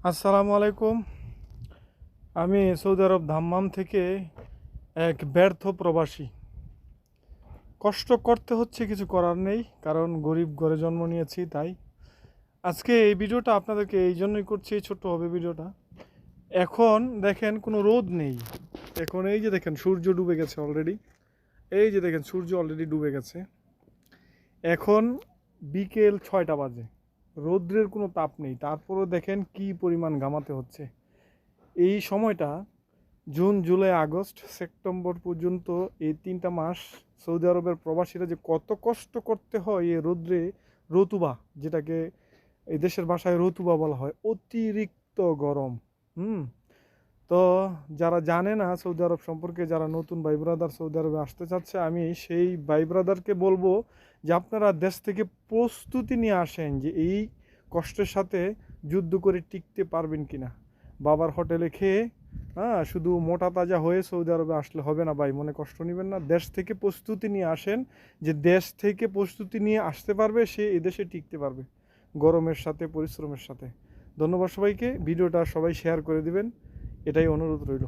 আসসালামু আলাইকুম। আমি সৌদি আরব দাম্মাম থেকে এক ব্যর্থ প্রবাসী। কষ্ট করতে হচ্ছে, কিছু করার নেই, কারণ গরিব ঘরে জন্ম নিয়েছি। তাই আজকে এই ভিডিওটা আপনাদেরকে এই জন্যই করছি, ছোট্ট হবে ভিডিওটা। এখন দেখেন কোনো রোদ নেই। এখন এই যে দেখেন সূর্য ডুবে গেছে অলরেডি। এই যে দেখেন সূর্য অলরেডি ডুবে গেছে। এখন বিকেল 6টা বাজে, রৌদ্রের কোনো তাপ নেই, তারপরও দেখেন কি পরিমাণ ঘামাতে হচ্ছে। এই সময়টা জুন, জুলাই, আগস্ট, সেপ্টেম্বর পর্যন্ত, এই 3টা মাস সৌদি আরবের প্রবাসীরা যে কত কষ্ট করতে হয় এই রৌদ্রে। রতুবা, যেটাকে এই দেশের ভাষায় রতুবা বলা হয়, অতিরিক্ত গরম। হুম তো যারা জানে না সৌদি আরব সম্পর্কে, যারা নতুন ভাই ব্রাদার সৌদি আরবে আসতে চাচ্ছে, আমি সেই ভাই ব্রাদারকে বলবো যে আপনারা দেশ থেকে প্রস্তুতি নিয়ে আসেন যে এই কষ্টের সাথে যুদ্ধ করে টিকতে পারবেন কিনা। বাবার হোটেলে খেয়ে শুধু মোটা তাজা হয়ে সৌদি আরবে আসলে হবে না ভাই, মনে কষ্ট নেবেন না। দেশ থেকে প্রস্তুতি নিয়ে আসেন, যে দেশ থেকে প্রস্তুতি নিয়ে আসতে পারবে সে এদেশে টিকতে পারবে, গরমের সাথে, পরিশ্রমের সাথে। ধন্যবাদ সবাইকে, ভিডিওটা সবাই শেয়ার করে দিবেন, এটাই অনুরোধ রইল।